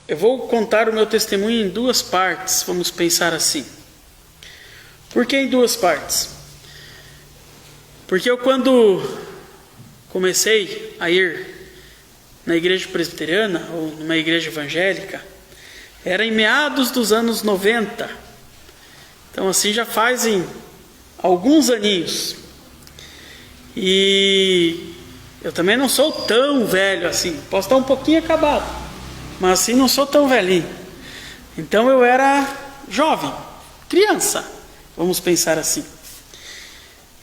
eu vou contar o meu testemunho em duas partes, vamos pensar assim. Por que em duas partes? Porque eu, quando comecei a ir na igreja presbiteriana, ou numa igreja evangélica, era em meados dos anos 90. Então assim já fazem alguns aninhos. E eu também não sou tão velho assim, posso estar um pouquinho acabado, mas assim não sou tão velhinho. Então eu era jovem, criança, vamos pensar assim.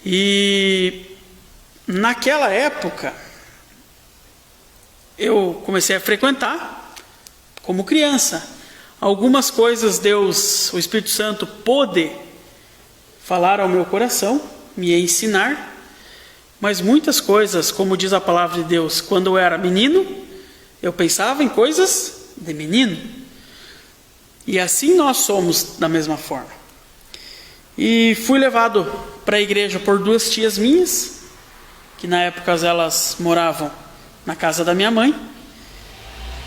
E naquela época eu comecei a frequentar como criança. Algumas coisas Deus, o Espírito Santo, pôde falar ao meu coração, me ensinar. Mas muitas coisas, como diz a palavra de Deus, quando eu era menino, eu pensava em coisas de menino. E assim nós somos da mesma forma. E fui levado para a igreja por duas tias minhas, que na época elas moravam na casa da minha mãe.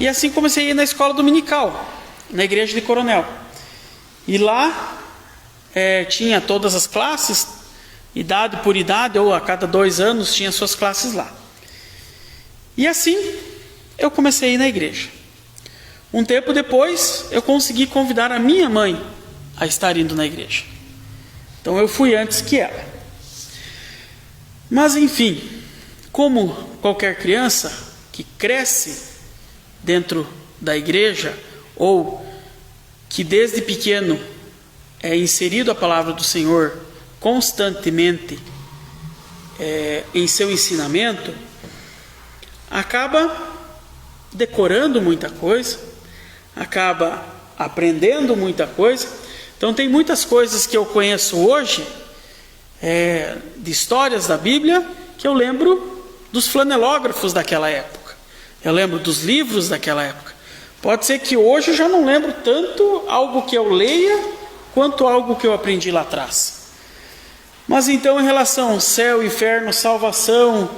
E assim comecei a ir na escola dominical, na igreja de Coronel. E lá tinha todas as classes, idade por idade, ou a cada 2 anos tinha suas classes lá. E assim eu comecei a ir na igreja. Um tempo depois eu consegui convidar a minha mãe a estar indo na igreja. Então eu fui antes que ela. Mas enfim, como qualquer criança que cresce dentro da igreja, ou que desde pequeno é inserido a palavra do Senhor constantemente em seu ensinamento, acaba decorando muita coisa, acaba aprendendo muita coisa. Então tem muitas coisas que eu conheço hoje, de histórias da Bíblia, que eu lembro dos flanelógrafos daquela época, eu lembro dos livros daquela época. Pode ser que hoje eu já não lembro tanto algo que eu leia, quanto algo que eu aprendi lá atrás. Mas então, em relação ao céu, inferno, salvação,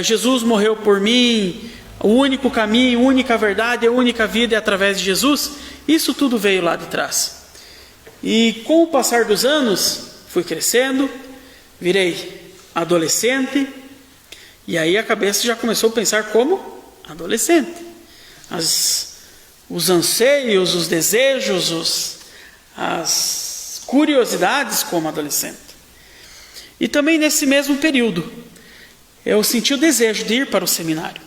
Jesus morreu por mim, o único caminho, a única verdade, a única vida é através de Jesus, isso tudo veio lá de trás. E com o passar dos anos, fui crescendo, virei adolescente, e aí a cabeça já começou a pensar como adolescente. Os anseios, os desejos, as curiosidades como adolescente. E também nesse mesmo período, eu senti o desejo de ir para o seminário,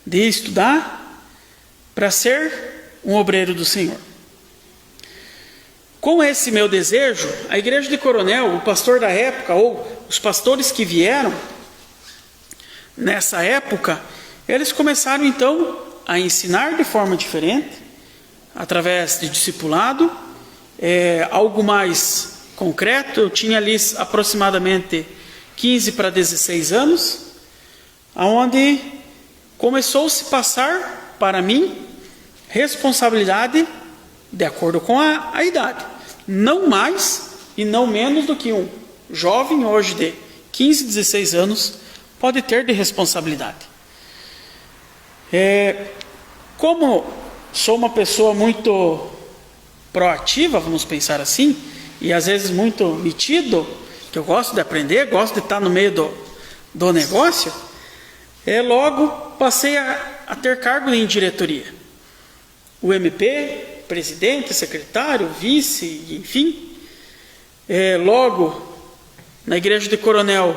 de estudar para ser um obreiro do Senhor. Com esse meu desejo, a igreja de Coronel, o pastor da época, ou os pastores que vieram nessa época, eles começaram então a ensinar de forma diferente, através de discipulado, algo mais concreto. Eu tinha ali aproximadamente 15 para 16 anos, onde começou-se a passar para mim responsabilidade de acordo com a idade, não mais e não menos do que um jovem hoje de 15, 16 anos pode ter de responsabilidade. Como sou uma pessoa muito proativa, vamos pensar assim, e às vezes muito metido, que eu gosto de aprender, gosto de estar no meio do negócio, logo passei a ter cargo em diretoria. O MP, presidente, secretário, vice, enfim. Logo, na igreja de Coronel,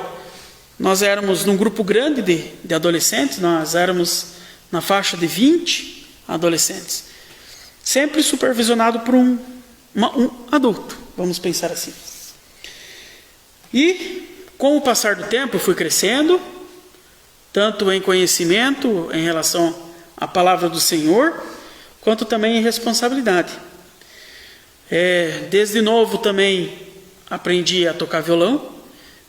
nós éramos num grupo grande de adolescentes, nós éramos na faixa de 20 adolescentes, sempre supervisionado por um adulto, vamos pensar assim. E com o passar do tempo eu fui crescendo, tanto em conhecimento em relação à palavra do Senhor, quanto também em responsabilidade. Desde novo também aprendi a tocar violão,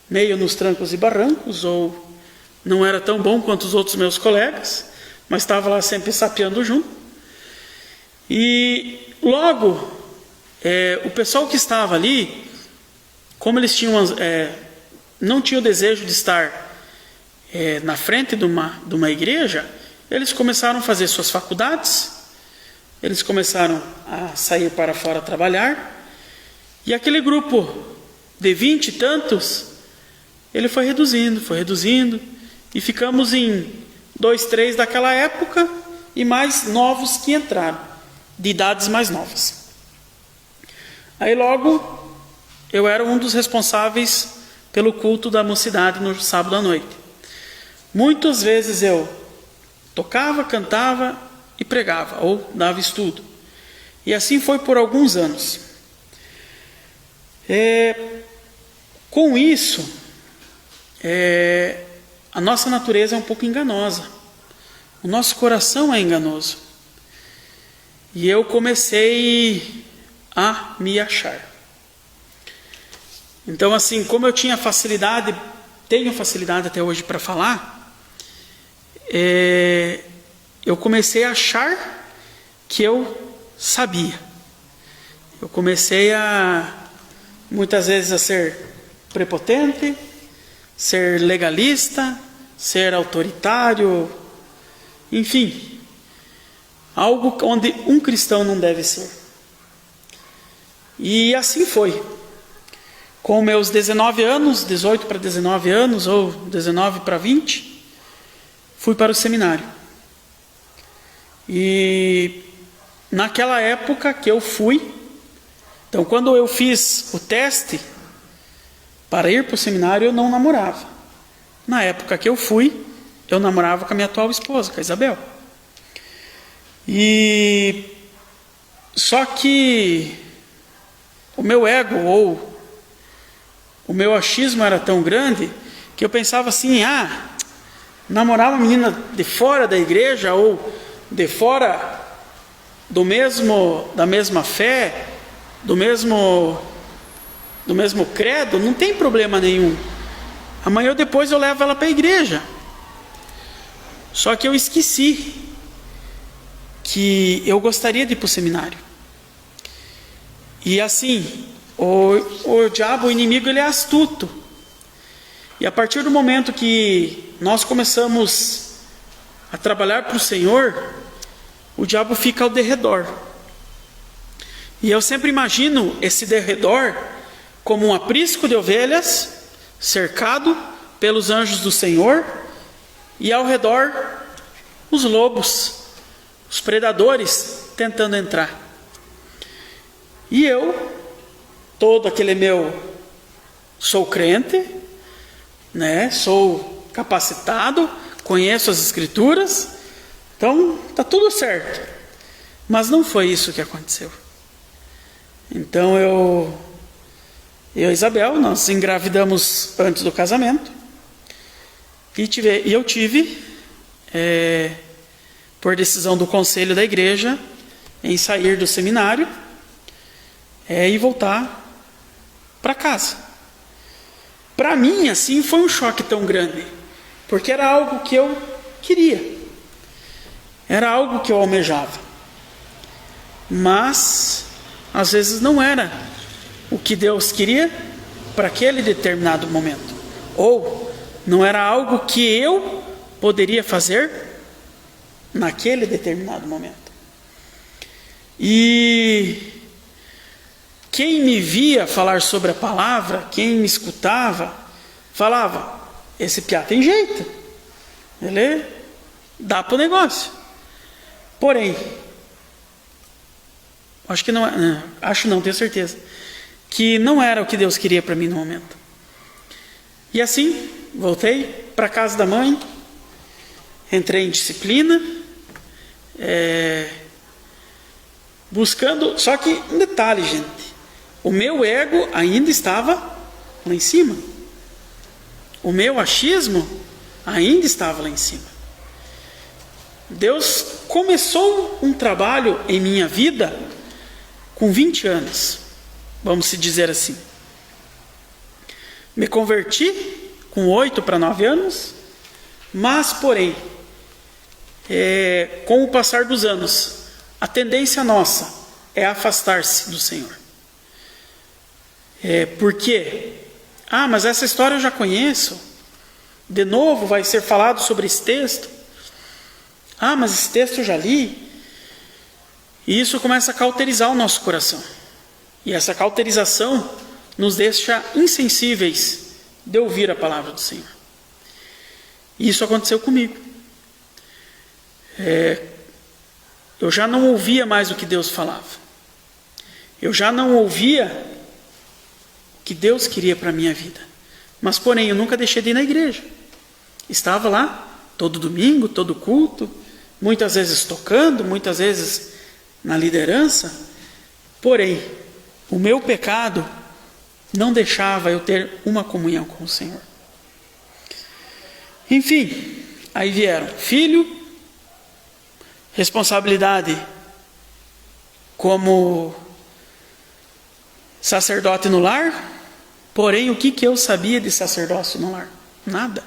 meio nos trancos e barrancos, ou não era tão bom quanto os outros meus colegas, mas estava lá sempre sapeando junto. E logo, o pessoal que estava ali, como eles tinham, não tinham o desejo de estar na frente de uma igreja, eles começaram a fazer suas faculdades, eles começaram a sair para fora trabalhar, e aquele grupo de 20 e tantos, ele foi reduzindo, e ficamos em 2, 3 daquela época, e mais novos que entraram, de idades mais novas. Aí logo, eu era um dos responsáveis pelo culto da mocidade no sábado à noite. Muitas vezes eu tocava, cantava e pregava, ou dava estudo. E assim foi por alguns anos. Com isso, a nossa natureza é um pouco enganosa. O nosso coração é enganoso. E eu comecei a me achar. Então, assim, como eu tenho facilidade até hoje para falar, eu comecei a achar que eu sabia. Eu comecei muitas vezes a ser prepotente, ser legalista, ser autoritário, enfim, algo onde um cristão não deve ser. E assim foi. Com meus 19 anos, 18 para 19 anos, ou 19 para 20, fui para o seminário. E naquela época que eu fui, então quando eu fiz o teste para ir para o seminário, eu não namorava. Na época que eu fui, eu namorava com a minha atual esposa, com a Isabel. E só que o meu ego, ou o meu achismo era tão grande, que eu pensava assim, namorar uma menina de fora da igreja, ou de fora da mesma fé, do mesmo credo, não tem problema nenhum. Amanhã ou depois eu levo ela para a igreja. Só que eu esqueci que eu gostaria de ir para o seminário. E assim, o diabo, o inimigo, ele é astuto. E a partir do momento que nós começamos a trabalhar para o Senhor, o diabo fica ao derredor. E eu sempre imagino esse derredor como um aprisco de ovelhas, cercado pelos anjos do Senhor, e ao redor os lobos, os predadores tentando entrar. E eu, todo aquele sou crente, sou capacitado, conheço as escrituras, então está tudo certo. Mas não foi isso que aconteceu. Então eu e a Isabel, nós engravidamos antes do casamento, e eu tive, por decisão do conselho da igreja, em sair do seminário e voltar para casa. Para mim, assim, foi um choque tão grande, porque era algo que eu queria, era algo que eu almejava, mas às vezes não era o que Deus queria para aquele determinado momento, ou não era algo que eu poderia fazer naquele determinado momento. E quem me via falar sobre a palavra, quem me escutava, falava, esse piá tem jeito, ele dá para o negócio. Porém, tenho certeza, que não era o que Deus queria para mim no momento. E assim, voltei para a casa da mãe, entrei em disciplina, buscando, só que um detalhe, gente, o meu ego ainda estava lá em cima, o meu achismo ainda estava lá em cima. Deus começou um trabalho em minha vida com 20 anos, vamos se dizer assim. Me converti com 8 para 9 anos, mas porém, com o passar dos anos, a tendência nossa é afastar-se do Senhor. Por quê? Mas essa história eu já conheço, de novo vai ser falado sobre esse texto. Mas esse texto eu já li. E isso começa a cauterizar o nosso coração. E essa cauterização nos deixa insensíveis de ouvir a palavra do Senhor. E isso aconteceu comigo. Eu já não ouvia mais o que Deus falava. Eu já não ouvia o que Deus queria para a minha vida. Mas, porém, eu nunca deixei de ir na igreja. Estava lá todo domingo, todo culto, muitas vezes tocando, muitas vezes na liderança. Porém, o meu pecado não deixava eu ter uma comunhão com o Senhor. Enfim, aí vieram filho, responsabilidade como sacerdote no lar. Porém, o que eu sabia de sacerdócio no lar? Nada.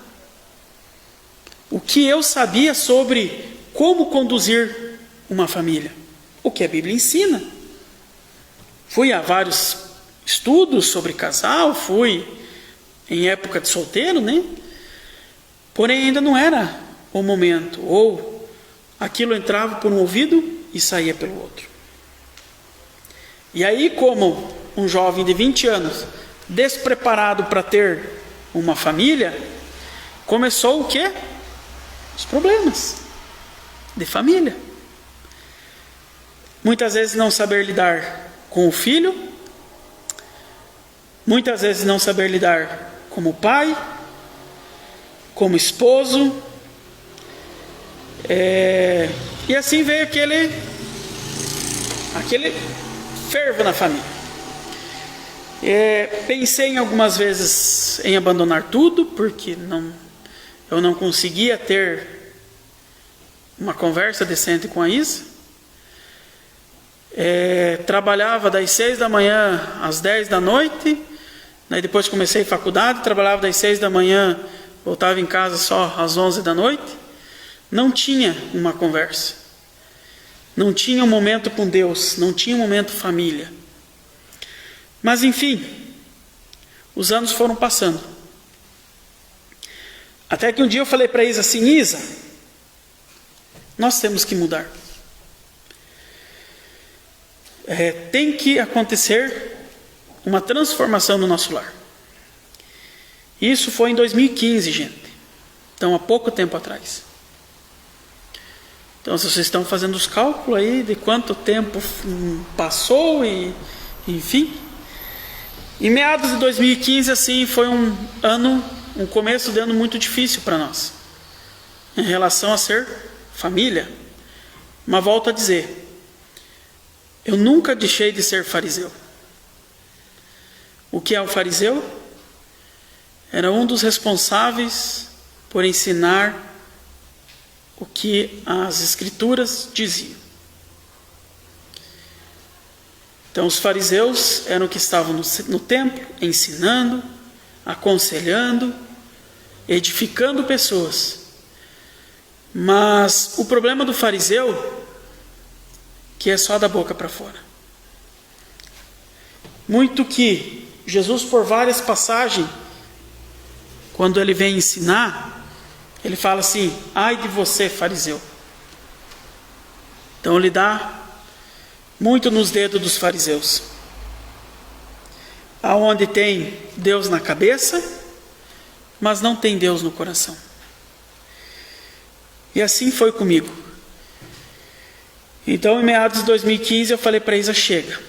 O que eu sabia sobre como conduzir uma família? O que a Bíblia ensina. Fui a vários estudos sobre casal, fui em época de solteiro, né? Porém, ainda não era o momento. Ou aquilo entrava por um ouvido e saía pelo outro. E aí, como um jovem de 20 anos, despreparado para ter uma família, começou o quê? Os problemas de família. Muitas vezes não saber lidar com o filho, muitas vezes não saber lidar como pai, como esposo, e assim veio aquele fervo na família. Pensei em algumas vezes em abandonar tudo, porque eu não conseguia ter uma conversa decente com a Isa. Trabalhava das 6 da manhã às 10 da noite, daí depois comecei faculdade, trabalhava das 6 da manhã, voltava em casa só às 11 da noite. Não tinha uma conversa, não tinha um momento com Deus, não tinha um momento família. Mas enfim, os anos foram passando. Até que um dia eu falei para Isa assim: Isa, nós temos que mudar. Tem que acontecer uma transformação no nosso lar. Isso foi em 2015, gente. Então, há pouco tempo atrás. Então, vocês estão fazendo os cálculos aí de quanto tempo passou e, enfim. Em meados de 2015, assim, foi um começo de ano muito difícil para nós, em relação a ser família. Mas volto a dizer, eu nunca deixei de ser fariseu. O que é o fariseu? Era um dos responsáveis por ensinar o que as Escrituras diziam. Então, os fariseus eram que estavam no templo, ensinando, aconselhando, edificando pessoas. Mas o problema do fariseu, que é só da boca para fora. Muito que Jesus, por várias passagens, quando ele vem ensinar, ele fala assim: ai de você, fariseu. Então ele dá muito nos dedos dos fariseus, aonde tem Deus na cabeça, mas não tem Deus no coração. E assim foi comigo. Então, em meados de 2015, eu falei para Isa: chega,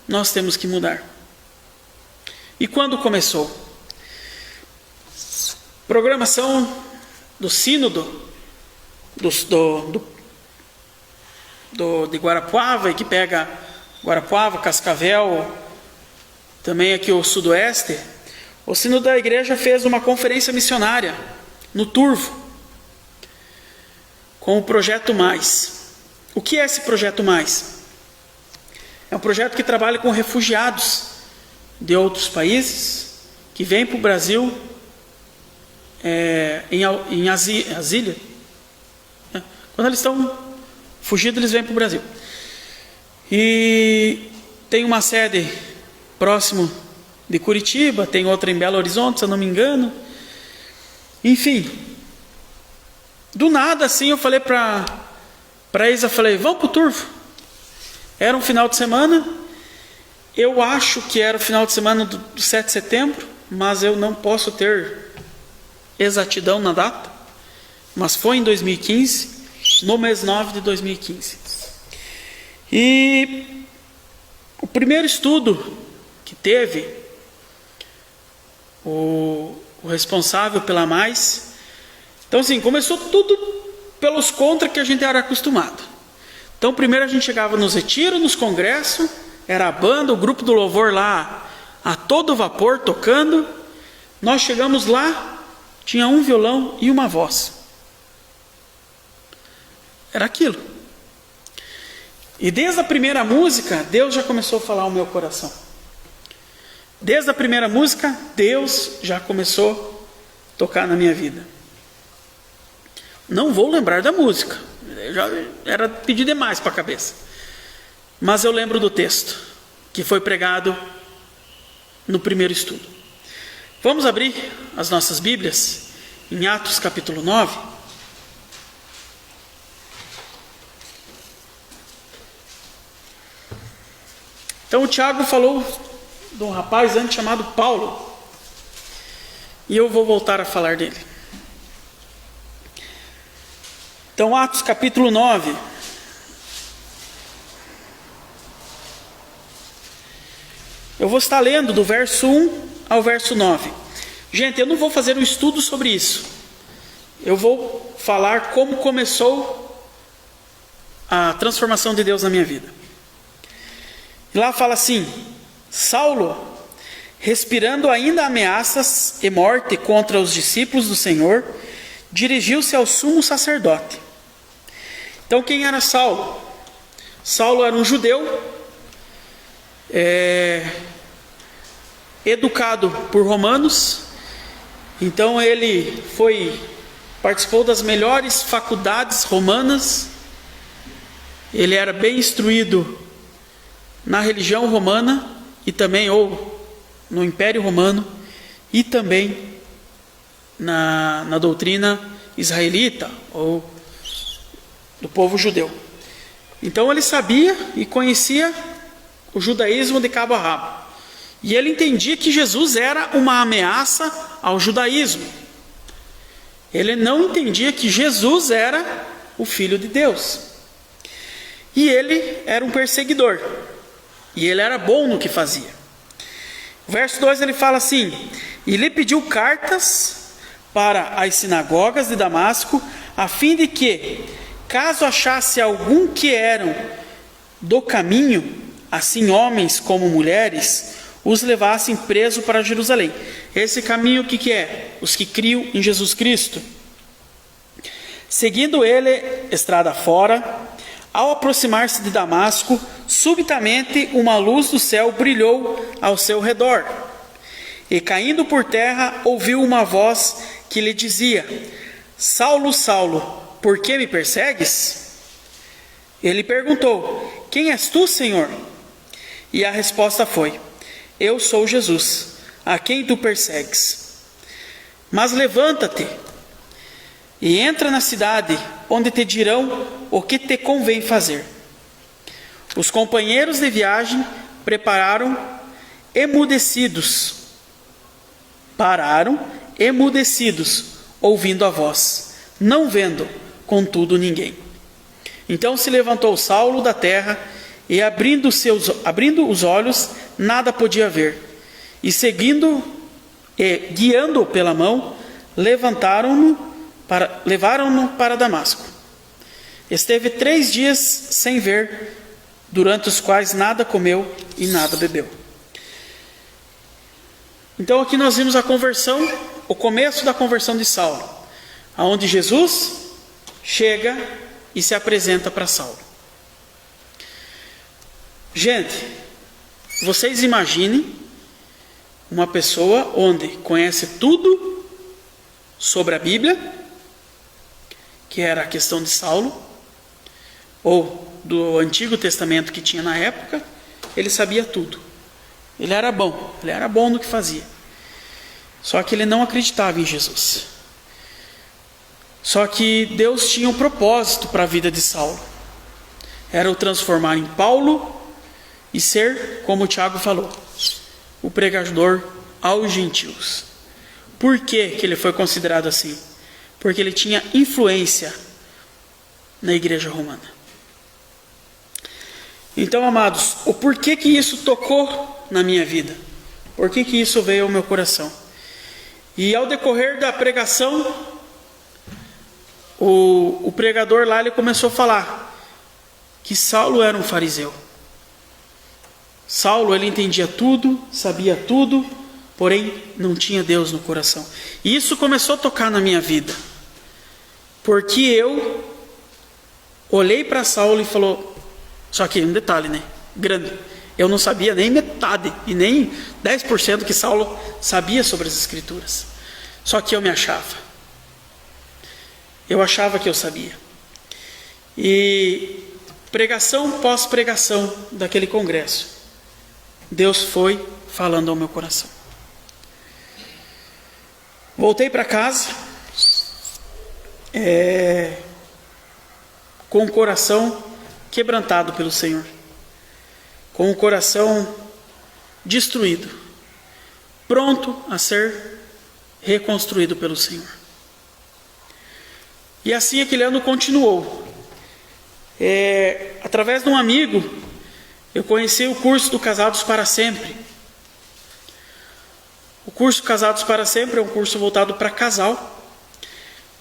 nós temos que mudar. E quando começou? Programação do sínodo de Guarapuava, que pega Guarapuava, Cascavel, também aqui o sudoeste. O sínodo da igreja fez uma conferência missionária no Turvo, com o Projeto Mais. O que é esse Projeto Mais? É um projeto que trabalha com refugiados de outros países, que vêm para o Brasil em asília. Quando eles estão fugidos, eles vêm para o Brasil. E tem uma sede próximo de Curitiba, tem outra em Belo Horizonte, se eu não me engano. Enfim, do nada assim eu falei para Para Isa, falei, vamos para o Turvo. Era um final de semana, eu acho que era o final de semana do 7 de setembro, mas eu não posso ter exatidão na data, mas foi em 2015, no mês 9 de 2015. E o primeiro estudo que teve, o responsável pela Mais, então assim, começou tudo pelos contra que a gente era acostumado. Então primeiro a gente chegava nos retiros, nos congressos, era a banda, o grupo do louvor lá a todo vapor tocando. Nós chegamos lá, tinha um violão e uma voz. Era aquilo. E desde a primeira música, Deus já começou a falar ao meu coração. Desde a primeira música, Deus já começou a tocar na minha vida. Não vou lembrar da música, já era pedir demais para a cabeça. Mas eu lembro do texto, que foi pregado no primeiro estudo. Vamos abrir as nossas Bíblias em Atos capítulo 9. Então o Tiago falou de um rapaz antes chamado Paulo. E eu vou voltar a falar dele. Então Atos capítulo 9. Eu vou estar lendo do verso 1 ao verso 9. Gente, eu não vou fazer um estudo sobre isso. Eu vou falar como começou a transformação de Deus na minha vida. E lá fala assim: Saulo, respirando ainda ameaças e morte contra os discípulos do Senhor, dirigiu-se ao sumo sacerdote. Então quem era Saulo? Saulo era um judeu, educado por romanos. Então ele participou das melhores faculdades romanas. Ele era bem instruído na religião romana e também, ou no Império Romano, e também na doutrina israelita, ou do povo judeu. Então ele sabia e conhecia o judaísmo de cabo a rabo. E ele entendia que Jesus era uma ameaça ao judaísmo. Ele não entendia que Jesus era o Filho de Deus. E ele era um perseguidor. E ele era bom no que fazia. O verso 2 ele fala assim: e lhe pediu cartas para as sinagogas de Damasco, a fim de que, caso achasse algum que eram do caminho, assim homens como mulheres, os levassem preso para Jerusalém. Esse caminho o que é? Os que criam em Jesus Cristo. Seguindo ele estrada fora, ao aproximar-se de Damasco, subitamente uma luz do céu brilhou ao seu redor. E caindo por terra, ouviu uma voz que lhe dizia: Saulo, Saulo, por que me persegues? Ele perguntou: quem és tu, Senhor? E a resposta foi: eu sou Jesus, a quem tu persegues. Mas levanta-te e entra na cidade, onde te dirão o que te convém fazer. Os companheiros de viagem pararam emudecidos, ouvindo a voz, não vendo, contudo, ninguém. Então se levantou Saulo da terra, e abrindo os olhos, nada podia ver. E guiando-o pela mão, levaram-no para Damasco. Esteve 3 dias sem ver, durante os quais nada comeu e nada bebeu. Então aqui nós vimos a conversão, o começo da conversão de Saulo, aonde Jesus chega e se apresenta para Saulo. Gente, vocês imaginem uma pessoa onde conhece tudo sobre a Bíblia, que era a questão de Saulo, ou do Antigo Testamento que tinha na época. Ele sabia tudo. Ele era bom no que fazia. Só que ele não acreditava em Jesus. Só que Deus tinha um propósito para a vida de Saulo. era o transformar em Paulo e ser, como o Tiago falou, o pregador aos gentios. Por que que ele foi considerado assim? Porque ele tinha influência na igreja romana. Então, amados, o porquê que isso tocou na minha vida? Por que que isso veio ao meu coração? E ao decorrer da pregação, o pregador lá, ele começou a falar que Saulo era um fariseu. Saulo, ele entendia tudo, sabia tudo, porém não tinha Deus no coração. E isso começou a tocar na minha vida, porque eu olhei para Saulo e falou, só que um detalhe, né? Grande. Eu não sabia nem metade e nem 10% que Saulo sabia sobre as Escrituras. Só que eu me achava. Eu achava que eu sabia. E pregação pós pregação daquele congresso, Deus foi falando ao meu coração. Voltei para casa com o coração quebrantado pelo Senhor, com o coração destruído, pronto a ser reconstruído pelo Senhor. E assim aquele ano continuou. Através de um amigo, eu conheci o curso do Casados para Sempre. O curso Casados para Sempre é um curso voltado para casal,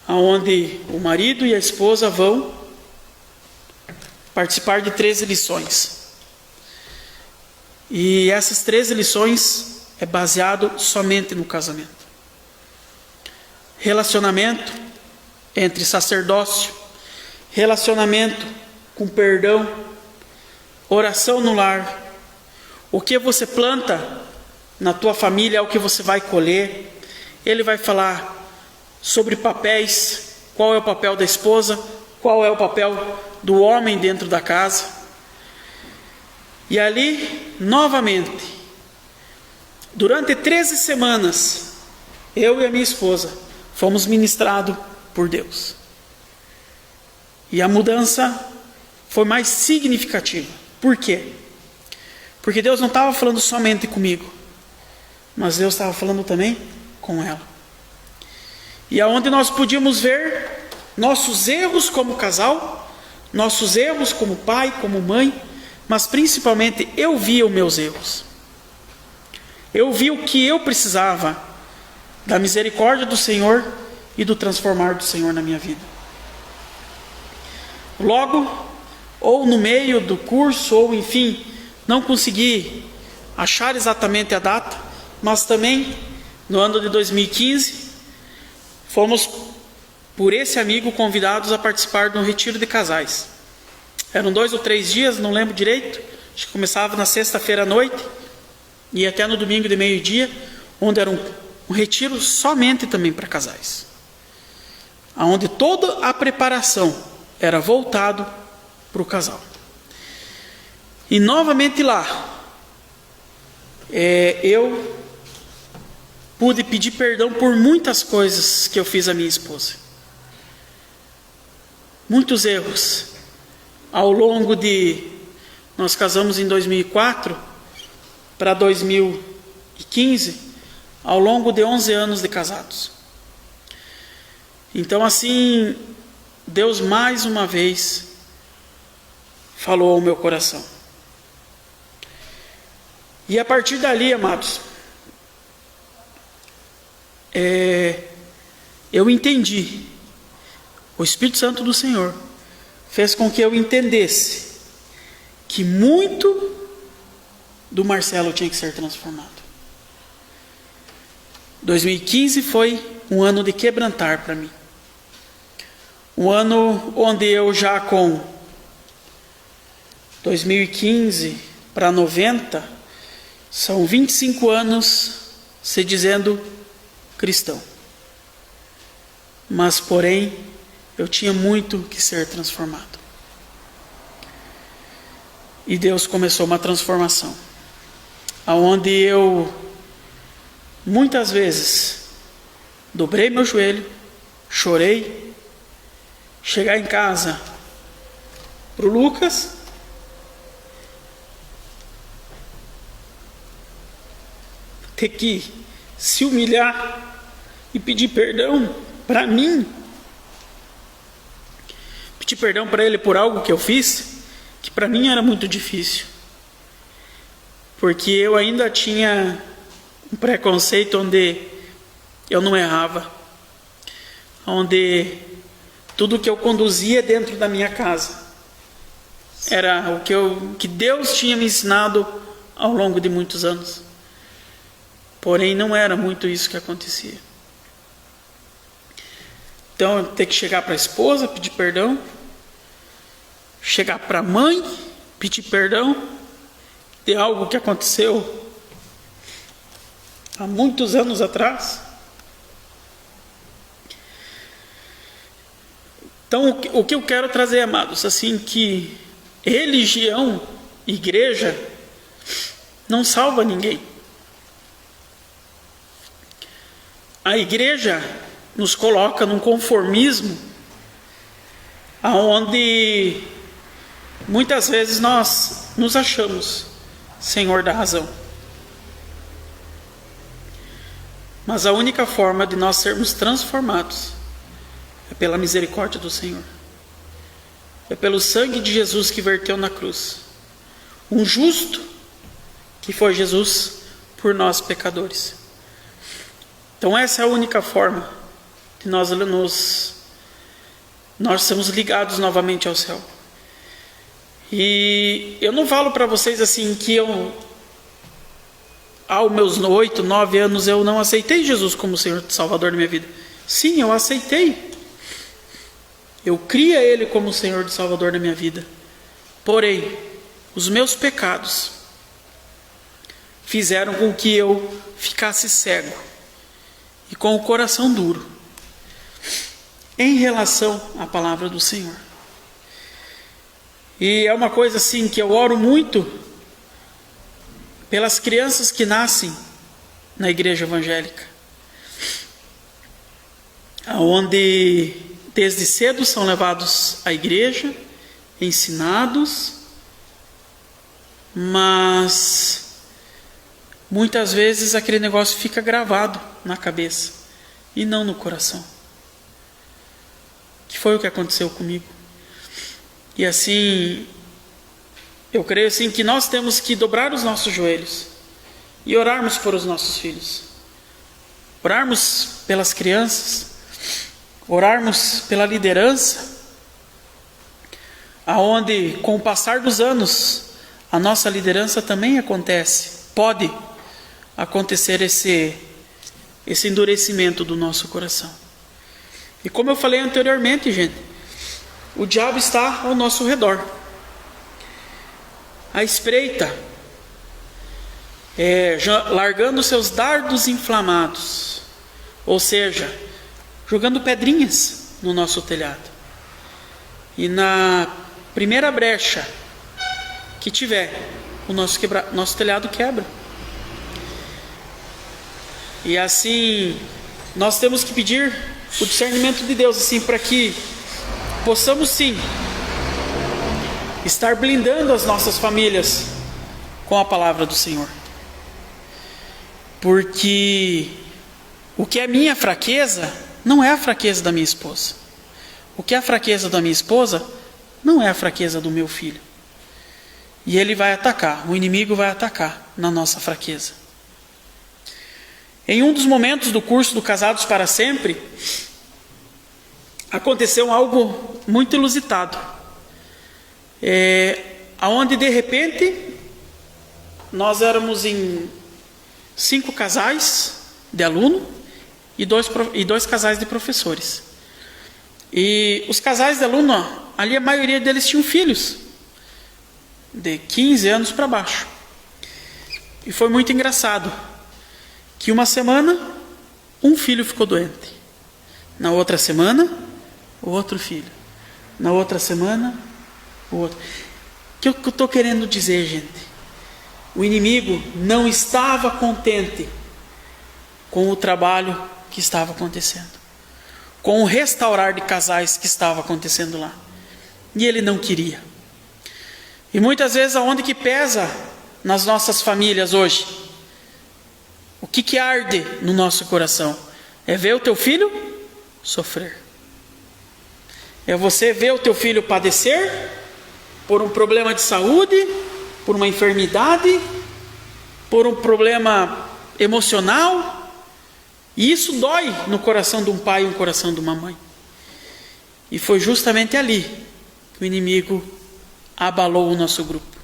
onde o marido e a esposa vão participar de 13 lições. E essas 13 lições é baseado somente no casamento. Relacionamento entre sacerdócio, relacionamento com perdão, oração no lar. O que você planta na tua família é o que você vai colher. Ele vai falar sobre papéis, qual é o papel da esposa, qual é o papel do homem dentro da casa. E ali, novamente, durante 13 semanas, eu e a minha esposa fomos ministrados por Deus. E a mudança foi mais significativa. Por quê? Porque Deus não estava falando somente comigo, mas Deus estava falando também com ela. E aonde nós podíamos ver nossos erros como casal, nossos erros como pai, como mãe, mas principalmente eu via os meus erros. Eu vi o que eu precisava da misericórdia do Senhor e do transformar do Senhor na minha vida. Logo, ou no meio do curso, ou enfim, não consegui achar exatamente a data, mas também no ano de 2015, fomos por esse amigo convidados a participar de um retiro de casais. Eram 2 ou 3 dias, não lembro direito, acho que começava na sexta-feira à noite, e até no domingo de meio-dia, onde era um retiro somente também para casais, onde toda a preparação era voltado para o casal. E novamente lá, eu pude pedir perdão por muitas coisas que eu fiz à minha esposa. Muitos erros. Ao longo de... Nós casamos em 2004 para 2015, ao longo de 11 anos de casados. Então assim, Deus mais uma vez falou ao meu coração. E a partir dali, amados, eu entendi. O Espírito Santo do Senhor fez com que eu entendesse que muito do Marcelo tinha que ser transformado. 2015 foi um ano de quebrantar para mim. Um ano onde eu já com 2015 para 90, são 25 anos se dizendo cristão. Mas, porém, eu tinha muito que ser transformado. E Deus começou uma transformação, aonde eu, muitas vezes, dobrei meu joelho, chorei, chegar em casa para o Lucas, ter que se humilhar e pedir perdão para mim, pedir perdão para Ele por algo que eu fiz, que para mim era muito difícil, porque eu ainda tinha um preconceito onde eu não errava, onde tudo que eu conduzia dentro da minha casa era o que Deus tinha me ensinado ao longo de muitos anos. Porém, não era muito isso que acontecia. Então, eu ter que chegar para a esposa, pedir perdão, chegar para a mãe, pedir perdão de algo que aconteceu há muitos anos atrás. Então, o que eu quero trazer, amados, assim, que religião, igreja, não salva ninguém. A igreja nos coloca num conformismo, aonde muitas vezes nós nos achamos senhor da razão. Mas a única forma de nós sermos transformados é pela misericórdia do Senhor. É pelo sangue de Jesus que verteu na cruz. Um justo que foi Jesus por nós pecadores. Então essa é a única forma de nós sermos ligados novamente ao céu. E eu não falo para vocês assim que aos meus 8, 9 anos eu não aceitei Jesus como Senhor e Salvador da minha vida. Sim, eu aceitei. Eu cria Ele como Senhor e Salvador da minha vida. Porém, os meus pecados fizeram com que eu ficasse cego e com o coração duro em relação à palavra do Senhor. E é uma coisa assim que eu oro muito pelas crianças que nascem na igreja evangélica, onde desde cedo são levados à igreja, ensinados, mas muitas vezes aquele negócio fica gravado na cabeça e não no coração. Que foi o que aconteceu comigo. E assim, eu creio assim que nós temos que dobrar os nossos joelhos e orarmos por os nossos filhos. Orarmos pelas crianças, orarmos pela liderança, aonde com o passar dos anos a nossa liderança também pode acontecer esse endurecimento do nosso coração. E como eu falei anteriormente, gente, o diabo está ao nosso redor, à espreita, largando seus dardos inflamados, ou seja, jogando pedrinhas no nosso telhado. E na primeira brecha que tiver, o nosso telhado quebra. E assim, nós temos que pedir o discernimento de Deus, assim, para que possamos sim estar blindando as nossas famílias com a palavra do Senhor. Porque o que é minha fraqueza não é a fraqueza da minha esposa. O que é a fraqueza da minha esposa não é a fraqueza do meu filho. E ele vai atacar, o inimigo vai atacar na nossa fraqueza. Em um dos momentos do curso do Casados para Sempre, aconteceu algo muito inusitado. Onde de repente, nós éramos em 5 casais de aluno e dois casais de professores. E os casais de aluno, ali a maioria deles tinham filhos, de 15 anos para baixo. E foi muito engraçado, que uma semana, um filho ficou doente. Na outra semana, o outro filho. Na outra semana, o outro. O que eu estou querendo dizer, gente? O inimigo não estava contente com o trabalho que estava acontecendo, com o restaurar de casais que estava acontecendo lá. E ele não queria. E muitas vezes aonde que pesa nas nossas famílias hoje? O que arde no nosso coração? É ver o teu filho sofrer. É você ver o teu filho padecer por um problema de saúde, por uma enfermidade, por um problema emocional. E isso dói no coração de um pai e no coração de uma mãe. E foi justamente ali que o inimigo abalou o nosso grupo.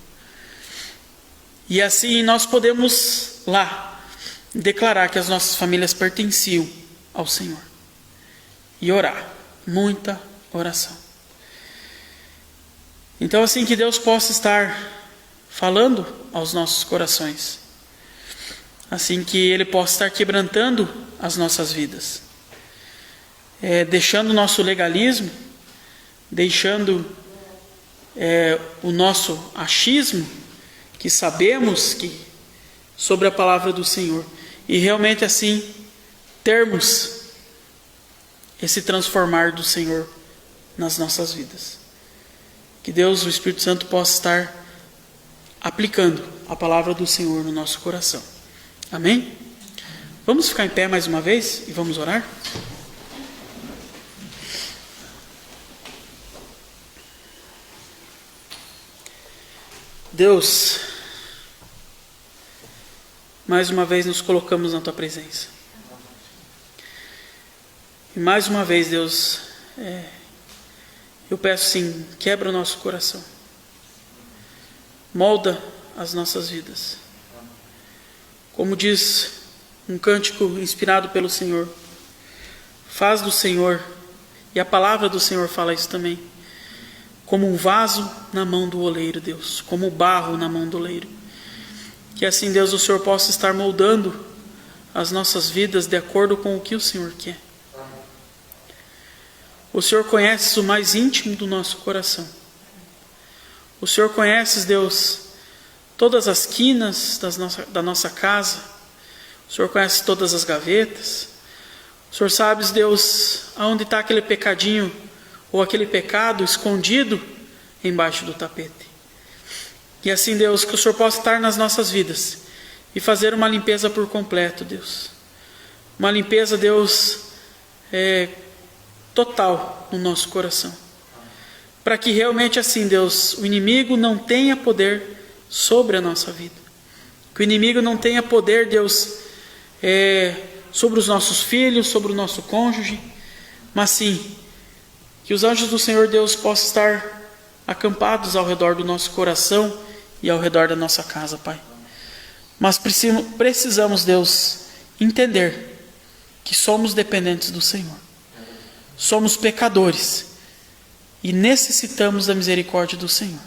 E assim nós podemos lá declarar que as nossas famílias pertenciam ao Senhor. E orar, muita oração. Então assim que Deus possa estar falando aos nossos corações. Assim que Ele possa estar quebrantando as nossas vidas. Deixando o nosso legalismo, deixando o nosso achismo, que sabemos que sobre a palavra do Senhor, e realmente assim termos esse transformar do Senhor nas nossas vidas. Que Deus, o Espírito Santo, possa estar aplicando a palavra do Senhor no nosso coração. Amém? Vamos ficar em pé mais uma vez e vamos orar? Deus, mais uma vez nos colocamos na Tua presença. E mais uma vez, Deus, eu peço sim, quebra o nosso coração. Molda as nossas vidas. Como diz um cântico inspirado pelo Senhor, faz do Senhor, e a palavra do Senhor fala isso também, como um vaso na mão do oleiro, Deus, como barro na mão do oleiro. Que assim, Deus, o Senhor possa estar moldando as nossas vidas de acordo com o que o Senhor quer. O Senhor conhece o mais íntimo do nosso coração. O Senhor conhece, Deus, todas as quinas da nossa casa. O Senhor conhece todas as gavetas. O Senhor sabe, Deus, aonde está aquele pecadinho ou aquele pecado escondido embaixo do tapete. E assim, Deus, que o Senhor possa estar nas nossas vidas e fazer uma limpeza por completo, Deus. Uma limpeza, Deus, total no nosso coração. Para que realmente assim, Deus, o inimigo não tenha poder sobre a nossa vida. Que o inimigo não tenha poder, Deus, sobre os nossos filhos, sobre o nosso cônjuge, mas sim, que os anjos do Senhor, Deus, possam estar acampados ao redor do nosso coração e ao redor da nossa casa, Pai. Mas precisamos, Deus, entender que somos dependentes do Senhor. Somos pecadores e necessitamos da misericórdia do Senhor.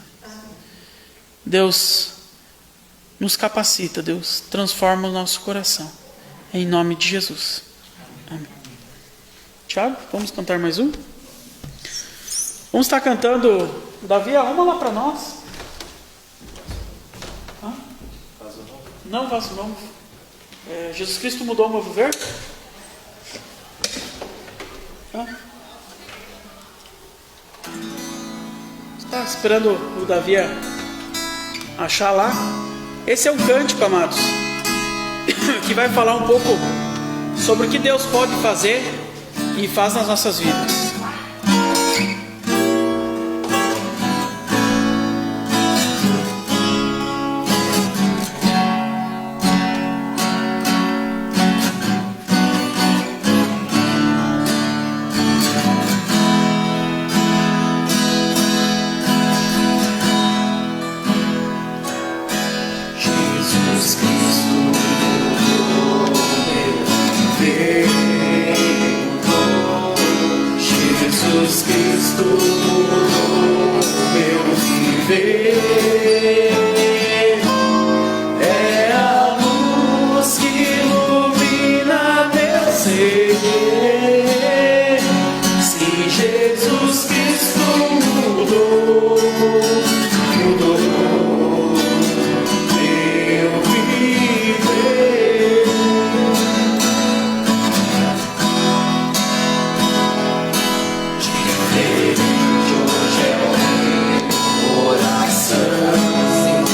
Deus, nos capacita, Deus, transforma o nosso coração. Em nome de Jesus. Amém. Tiago, vamos cantar mais um? Vamos estar cantando, Davi, arruma lá para nós. Hã? Não, vaso novo. Jesus Cristo mudou o meu viver? Está esperando o Davi achar lá. Esse é um cântico, amados, que vai falar um pouco sobre o que Deus pode fazer e faz nas nossas vidas. Hoje é o meu coração.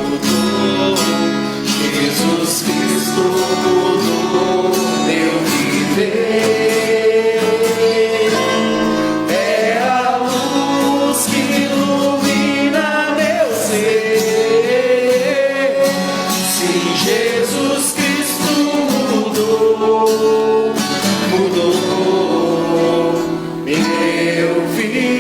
mudou. Jesus Cristo mudou meu viver. É a luz que ilumina meu ser. Sim, Jesus Cristo mudou, mudou meu viver.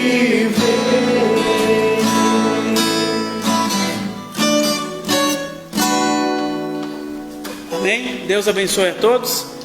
Amém? Deus abençoe a todos.